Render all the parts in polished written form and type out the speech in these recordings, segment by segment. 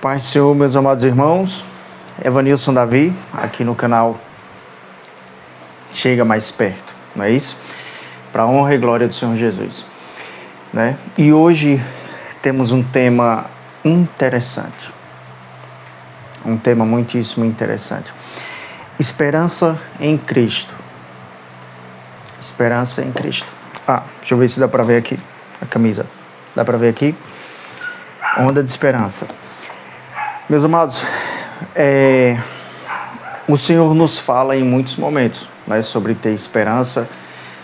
Paz do Senhor, meus amados irmãos. Evanilson Davi, aqui no canal Chega Mais Perto, não é isso? Para a honra e glória do Senhor Jesus, né? E hoje temos um tema interessante, um tema muitíssimo interessante. Esperança em Cristo. Esperança em Cristo. Deixa eu ver se dá para ver aqui a camisa. Dá para ver aqui? Onda de esperança. Meus amados, o Senhor nos fala em muitos momentos, né, sobre ter esperança,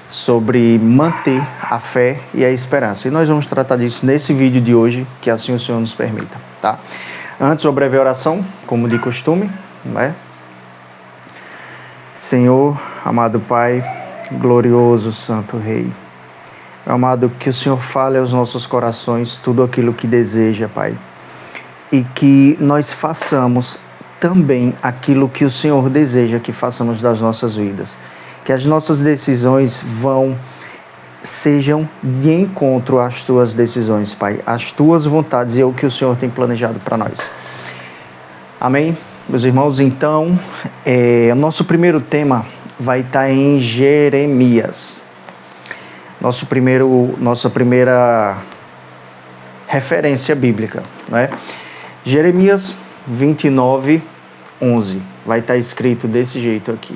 sobre manter a fé e a esperança. E nós vamos tratar disso nesse vídeo de hoje, que assim o Senhor nos permita, tá? Antes, uma breve oração, como de costume, né? Senhor, amado Pai, glorioso Santo Rei, amado, que o Senhor fale aos nossos corações tudo aquilo que deseja, Pai, e que nós façamos também aquilo que o Senhor deseja que façamos das nossas vidas, que as nossas decisões sejam de encontro às Tuas decisões, Pai, às Tuas vontades e ao que o Senhor tem planejado para nós. Amém? Meus irmãos, então, o nosso primeiro tema vai estar em Jeremias. Nossa primeira referência bíblica, né? Jeremias 29:11. Vai estar escrito desse jeito aqui.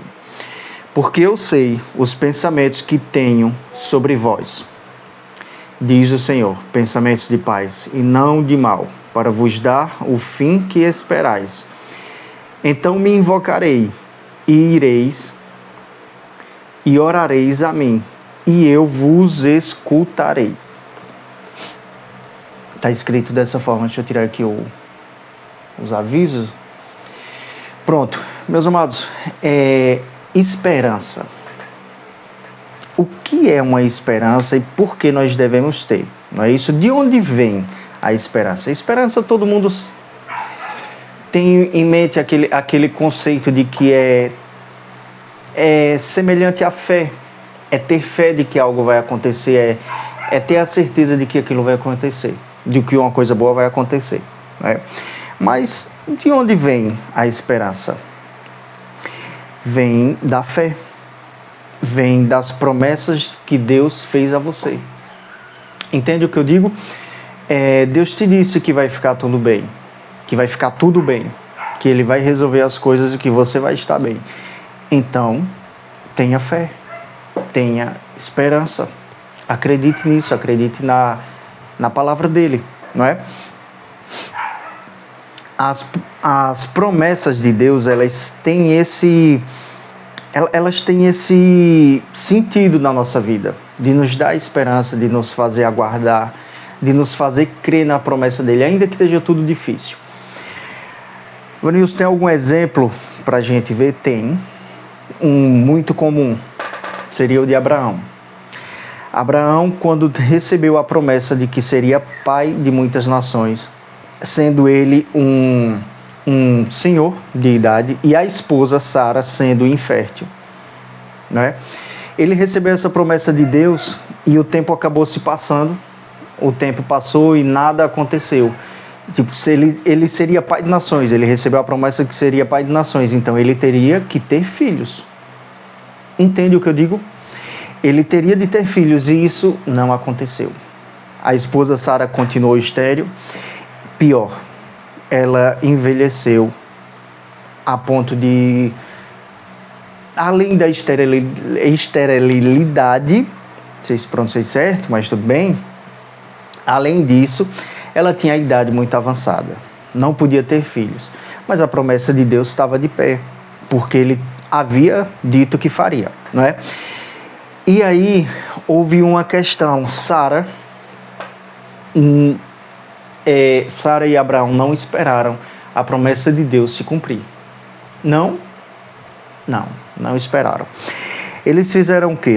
Porque eu sei os pensamentos que tenho sobre vós, diz o Senhor, pensamentos de paz e não de mal, para vos dar o fim que esperais. Então me invocarei, e ireis, e orareis a mim, e eu vos escutarei. Está escrito dessa forma. Deixa eu tirar aqui os avisos. Pronto, meus amados, esperança. O que é uma esperança e por que nós devemos ter? Não é isso? De onde vem a esperança? A esperança, todo mundo tem em mente aquele conceito de que é semelhante à fé. É ter fé de que algo vai acontecer, é ter a certeza de que aquilo vai acontecer, de que uma coisa boa vai acontecer, né? Mas de onde vem a esperança? Vem da fé, vem das promessas que Deus fez a você. Entende o que eu digo? Deus te disse que vai ficar tudo bem, que vai ficar tudo bem, que Ele vai resolver as coisas e que você vai estar bem. Então, tenha fé, tenha esperança, acredite nisso, acredite na palavra dEle, não é? As promessas de Deus, elas têm esse sentido na nossa vida, de nos dar esperança, de nos fazer aguardar, de nos fazer crer na promessa dEle, ainda que esteja tudo difícil. Vanilson, tem algum exemplo para a gente ver? Tem. Um muito comum seria o de Abraão. Abraão, quando recebeu a promessa de que seria pai de muitas nações, sendo ele um senhor de idade e a esposa Sara sendo infértil, né? Ele recebeu essa promessa de Deus e o tempo acabou se passando. O tempo passou e nada aconteceu. Tipo, se ele seria pai de nações, ele recebeu a promessa que seria pai de nações, então ele teria que ter filhos. Entende o que eu digo? Ele teria de ter filhos e isso não aconteceu. A esposa Sara continuou estéril. Pior, ela envelheceu a ponto de, além da esterilidade, não sei se pronunciei certo, mas tudo bem. Além disso, ela tinha a idade muito avançada, não podia ter filhos, mas a promessa de Deus estava de pé, porque Ele havia dito que faria, não é? E aí houve uma questão. Sara e Abraão não esperaram a promessa de Deus se cumprir. Não esperaram. Eles fizeram o quê?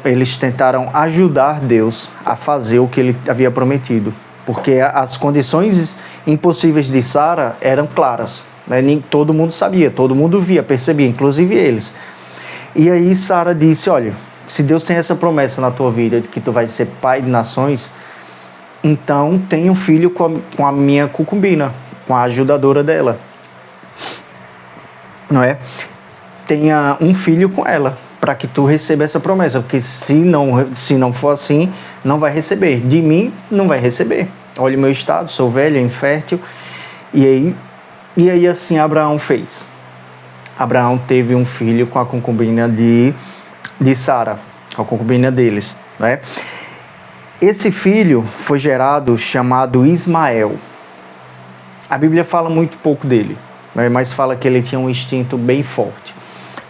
Eles tentaram ajudar Deus a fazer o que Ele havia prometido, porque as condições impossíveis de Sara eram claras, né? Todo mundo sabia, todo mundo via, percebia, inclusive eles. E aí Sara disse: olha, se Deus tem essa promessa na tua vida de que tu vai ser pai de nações, então tenha um filho com a minha concubina, com a ajudadora dela, não é? Tenha um filho com ela, para que tu receba essa promessa, porque se não for assim, não vai receber. De mim, não vai receber. Olha o meu estado, sou velho, infértil. E aí assim Abraão fez. Abraão teve um filho com a concubina de Sara, com a concubina deles, né? Esse filho foi gerado chamado Ismael. A Bíblia fala muito pouco dele, né? Mas fala que ele tinha um instinto bem forte.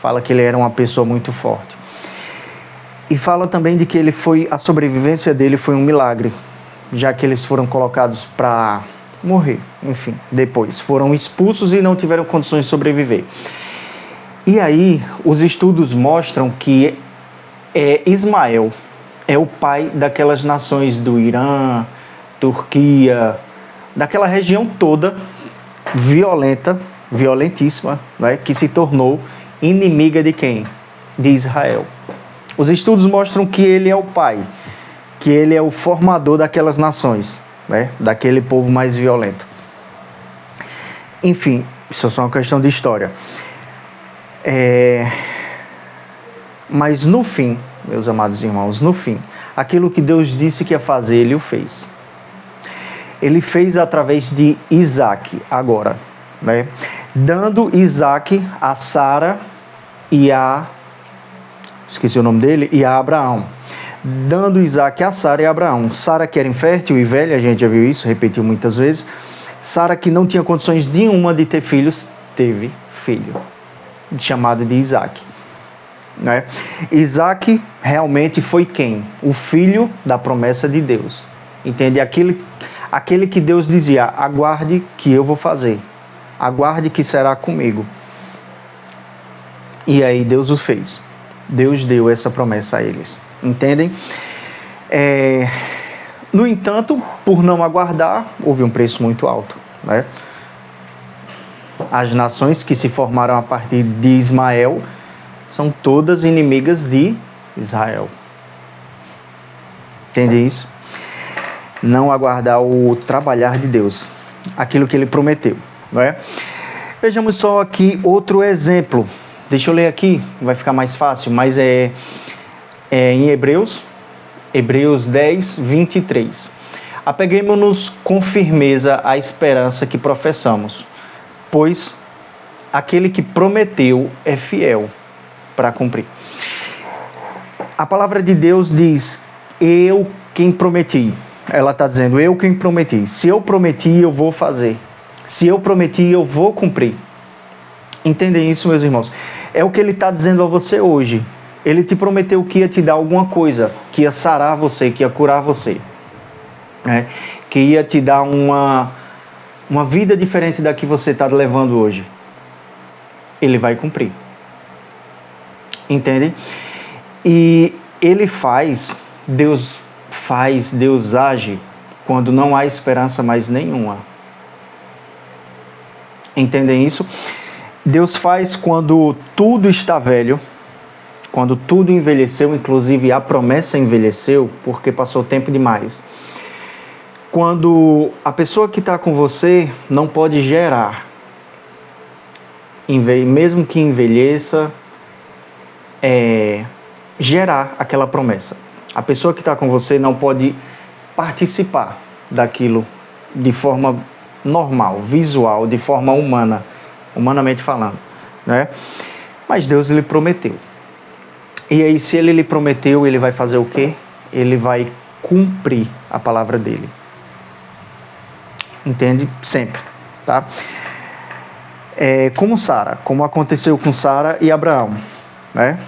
Fala que ele era uma pessoa muito forte. E fala também de que a sobrevivência dele foi um milagre, já que eles foram colocados para morrer, enfim, depois. Foram expulsos e não tiveram condições de sobreviver. E aí, os estudos mostram que Ismael é o pai daquelas nações do Irã, Turquia, daquela região toda violentíssima, né, que se tornou inimiga de quem? De Israel. Os estudos mostram que ele é o pai, que ele é o formador daquelas nações, né, daquele povo mais violento. Enfim, isso é só uma questão de história. Mas no fim, meus amados irmãos, no fim, aquilo que Deus disse que ia fazer, Ele o fez. Ele fez através de Isaac agora, né? Dando Isaac a Sara e esqueci o nome dele, e a Abraão. Dando Isaac a Sara e a Abraão. Sara, que era infértil e velha, a gente já viu isso, repetiu muitas vezes. Sara, que não tinha condições nenhuma de ter filhos, teve filho, chamado de Isaac, né? Isaac realmente foi quem? O filho da promessa de Deus. Entende? Aquele que Deus dizia: aguarde que eu vou fazer, aguarde que será comigo. E aí Deus o fez. Deus deu essa promessa a eles. Entendem? No entanto, por não aguardar, houve um preço muito alto, né? As nações que se formaram a partir de Ismael são todas inimigas de Israel. Entende isso? Não aguardar o trabalhar de Deus, aquilo que Ele prometeu, não é? Vejamos só aqui outro exemplo. Deixa eu ler aqui, vai ficar mais fácil, mas em Hebreus 10, 23. Apeguemo-nos com firmeza à esperança que professamos, pois aquele que prometeu é fiel para cumprir. A palavra de Deus diz: eu quem prometi. Ela está dizendo: eu quem prometi. Se eu prometi, eu vou fazer. Se eu prometi, eu vou cumprir. Entendem isso, meus irmãos? É o que Ele está dizendo a você hoje. Ele te prometeu que ia te dar alguma coisa, que ia sarar você, que ia curar você, né? Que ia te dar uma vida diferente da que você está levando hoje. Ele vai cumprir. Entendem? E Deus age quando não há esperança mais nenhuma. Entendem isso? Deus faz quando tudo está velho, quando tudo envelheceu, inclusive a promessa envelheceu, porque passou tempo demais. Quando a pessoa que está com você não pode gerar, mesmo que envelheça, gerar aquela promessa. A pessoa que está com você não pode participar daquilo de forma normal, visual, de forma humana, humanamente falando, né? Mas Deus lhe prometeu. E aí, se Ele lhe prometeu, Ele vai fazer o quê? Ele vai cumprir a palavra dele. Entende? Sempre, tá? Como Sara, como aconteceu com Sara e Abraão, né?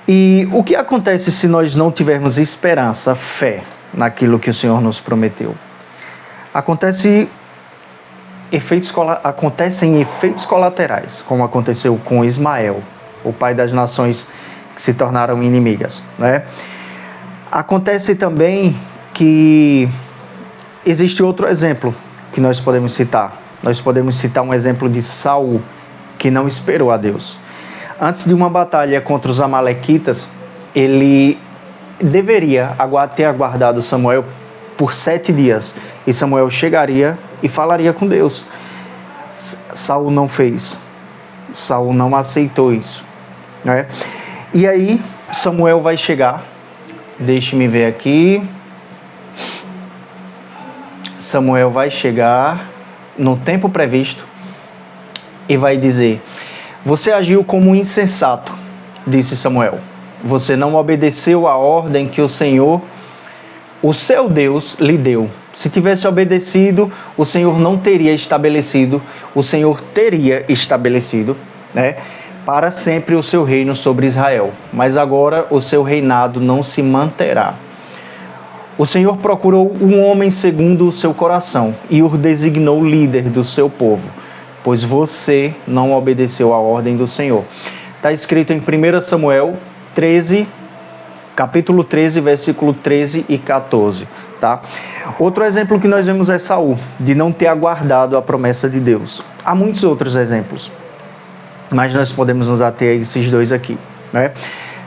E o que acontece se nós não tivermos esperança, fé naquilo que o Senhor nos prometeu? Acontecem efeitos colaterais, como aconteceu com Ismael, o pai das nações que se tornaram inimigas, né? Acontece também que existe outro exemplo que nós podemos citar. Nós podemos citar um exemplo de Saul, que não esperou a Deus. Antes de uma batalha contra os amalequitas, ele deveria ter aguardado Samuel por 7 dias. E Samuel chegaria e falaria com Deus. Saul não fez. Saul não aceitou isso, né? E aí Samuel vai chegar. Deixe-me ver aqui. Samuel vai chegar no tempo previsto e vai dizer: você agiu como um insensato, disse Samuel. Você não obedeceu a ordem que o Senhor, o seu Deus, lhe deu. Se tivesse obedecido, o Senhor não teria estabelecido, o Senhor teria estabelecido, né, para sempre o seu reino sobre Israel. Mas agora o seu reinado não se manterá. O Senhor procurou um homem segundo o seu coração e o designou líder do seu povo, pois você não obedeceu à ordem do Senhor. Está escrito em 1 Samuel 13, capítulo 13, versículo 13 e 14. Tá? Outro exemplo que nós vemos é Saul, de não ter aguardado a promessa de Deus. Há muitos outros exemplos, mas nós podemos nos ater a esses dois aqui, né?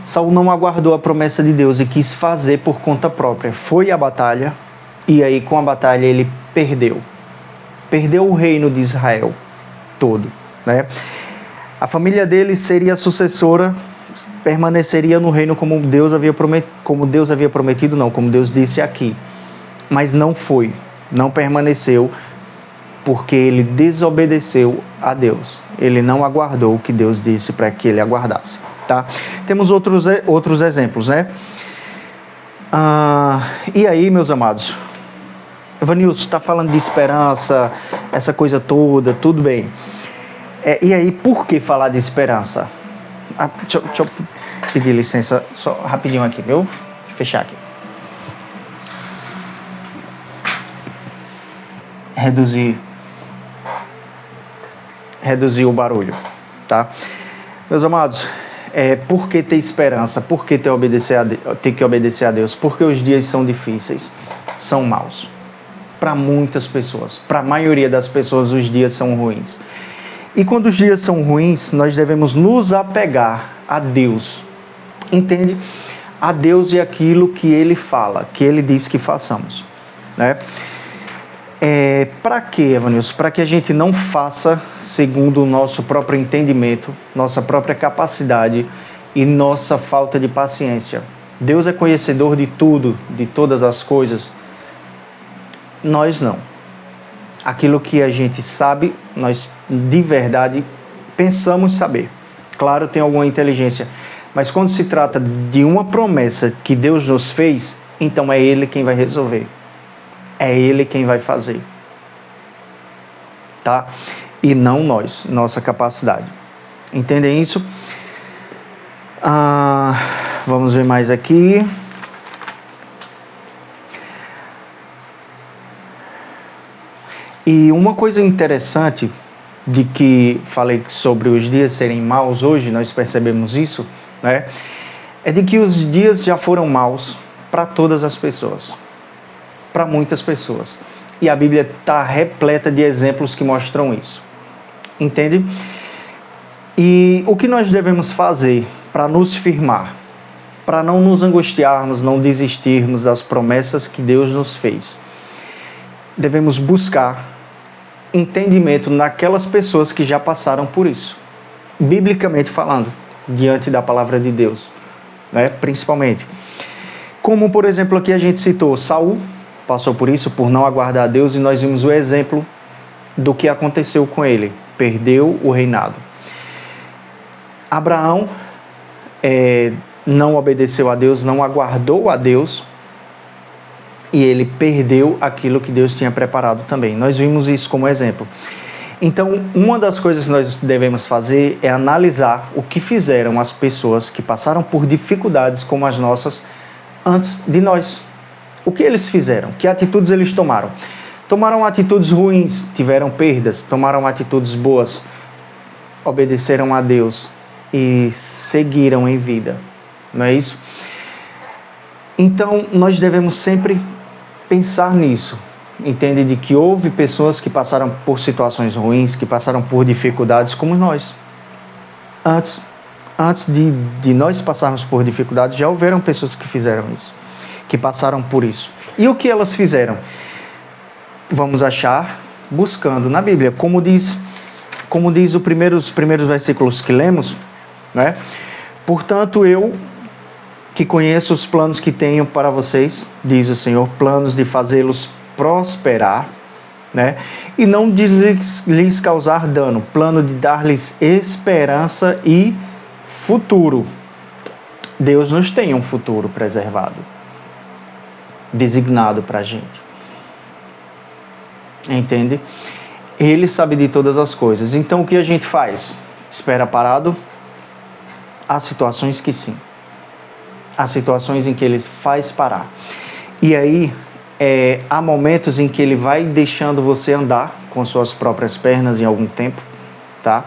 Saul não aguardou a promessa de Deus e quis fazer por conta própria. Foi à batalha e aí com a batalha ele perdeu. Perdeu o reino de Israel todo, né? A família dele seria a sucessora, permaneceria no reino como Deus havia prometido, como Deus disse aqui. Mas não foi, não permaneceu, porque ele desobedeceu a Deus. Ele não aguardou o que Deus disse para que ele aguardasse. Tá? Temos outros exemplos, né? E aí, meus amados, Evanilson está falando de esperança, essa coisa toda, tudo bem. E aí, por que falar de esperança? Deixa eu pedir licença só rapidinho aqui, viu? Deixa eu fechar aqui. Reduzir o barulho, tá? Meus amados, por que ter esperança? Por que ter que obedecer a Deus? Porque os dias são difíceis, são maus. Para muitas pessoas, para a maioria das pessoas, os dias são ruins. E quando os dias são ruins, nós devemos nos apegar a Deus. Entende? A Deus e aquilo que Ele fala, que Ele diz que façamos, né? Para quê, Evanilson? Para que a gente não faça segundo o nosso próprio entendimento, nossa própria capacidade e nossa falta de paciência. Deus é conhecedor de tudo, de todas as coisas. Nós não. Aquilo que a gente sabe, nós de verdade pensamos saber. Claro, tem alguma inteligência, mas quando se trata de uma promessa que Deus nos fez, então é Ele quem vai resolver. É Ele quem vai fazer. Tá? E não nós, nossa capacidade. Entendem isso? Vamos ver mais aqui. E uma coisa interessante de que falei sobre os dias serem maus hoje, nós percebemos isso, né? É de que os dias já foram maus para todas as pessoas. Para muitas pessoas. E a Bíblia está repleta de exemplos que mostram isso. Entende? E o que nós devemos fazer para nos firmar? Para não nos angustiarmos, não desistirmos das promessas que Deus nos fez. Devemos buscar entendimento naquelas pessoas que já passaram por isso. Biblicamente falando, diante da palavra de Deus, né? Principalmente. Como, por exemplo, aqui a gente citou Saul, passou por isso, por não aguardar a Deus, e nós vimos o exemplo do que aconteceu com ele. Perdeu o reinado. Abraão não obedeceu a Deus, não aguardou a Deus, e ele perdeu aquilo que Deus tinha preparado também. Nós vimos isso como exemplo. Então, uma das coisas que nós devemos fazer é analisar o que fizeram as pessoas que passaram por dificuldades como as nossas antes de nós. O que eles fizeram? Que atitudes eles tomaram? Tomaram atitudes ruins, tiveram perdas. Tomaram atitudes boas, obedeceram a Deus e seguiram em vida. Não é isso? Então, nós devemos sempre pensar nisso. Entende? De que houve pessoas que passaram por situações ruins, que passaram por dificuldades como nós. Antes de nós passarmos por dificuldades, já houveram pessoas que fizeram isso, que passaram por isso. E o que elas fizeram? Vamos achar buscando na Bíblia, como diz os primeiros versículos que lemos, né? Portanto, eu que conheço os planos que tenho para vocês, diz o Senhor, planos de fazê-los prosperar, né? E não de lhes causar dano, plano de dar-lhes esperança e futuro. Deus nos tem um futuro preservado, designado para a gente. Entende? Ele sabe de todas as coisas. Então o que a gente faz? Espera parado? Há situações que sim. Há situações em que ele faz parar. E aí, há momentos em que ele vai deixando você andar com suas próprias pernas em algum tempo, tá?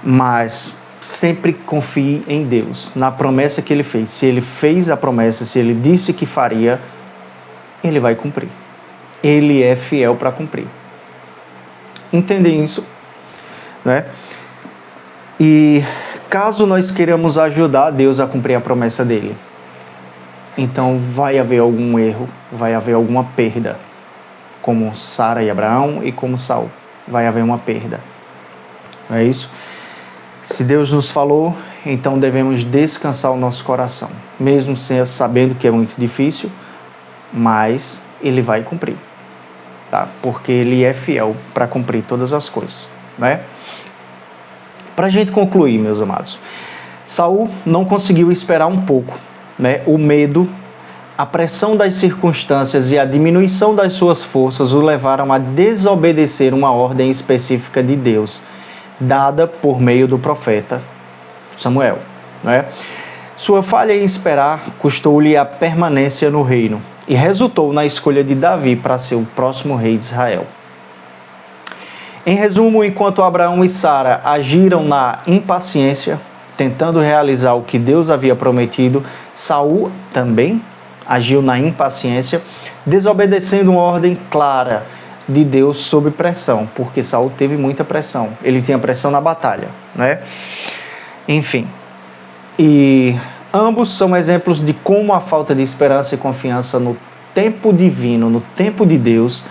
Mas sempre confie em Deus, na promessa que ele fez. Se ele fez a promessa, se ele disse que faria, ele vai cumprir. Ele é fiel para cumprir. Entendem isso? Né? E caso nós queiramos ajudar Deus a cumprir a promessa dele, então vai haver algum erro, vai haver alguma perda, como Sara e Abraão e como Saul. Vai haver uma perda. Não é isso? Se Deus nos falou, então devemos descansar o nosso coração, mesmo sabendo que é muito difícil, mas ele vai cumprir, tá? Porque ele é fiel para cumprir todas as coisas, né? Para a gente concluir, meus amados, Saul não conseguiu esperar um pouco, né? O medo, a pressão das circunstâncias e a diminuição das suas forças o levaram a desobedecer uma ordem específica de Deus, dada por meio do profeta Samuel, né? Sua falha em esperar custou-lhe a permanência no reino e resultou na escolha de Davi para ser o próximo rei de Israel. Em resumo, enquanto Abraão e Sara agiram na impaciência, tentando realizar o que Deus havia prometido, Saul também agiu na impaciência, desobedecendo uma ordem clara de Deus sob pressão, porque Saul teve muita pressão. Ele tinha pressão na batalha, né? Enfim. E ambos são exemplos de como a falta de esperança e confiança no tempo divino, no tempo de Deus,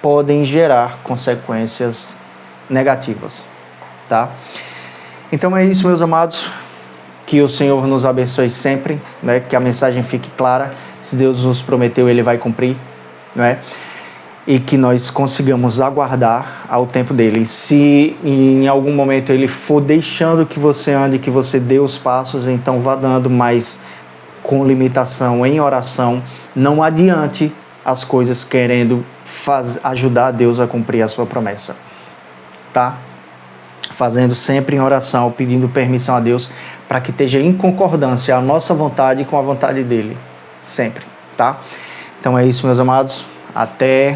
podem gerar consequências negativas, tá? Então é isso, meus amados. Que o Senhor nos abençoe sempre, né? Que a mensagem fique clara. Se Deus nos prometeu, Ele vai cumprir, né? E que nós consigamos aguardar ao tempo dele. Se em algum momento ele for deixando que você ande, que você dê os passos, então vá dando, mas com limitação, em oração. Não adiante as coisas querendo ajudar Deus a cumprir a sua promessa, tá? Fazendo sempre em oração, pedindo permissão a Deus, para que esteja em concordância a nossa vontade com a vontade dele, sempre, tá? Então é isso, meus amados. Até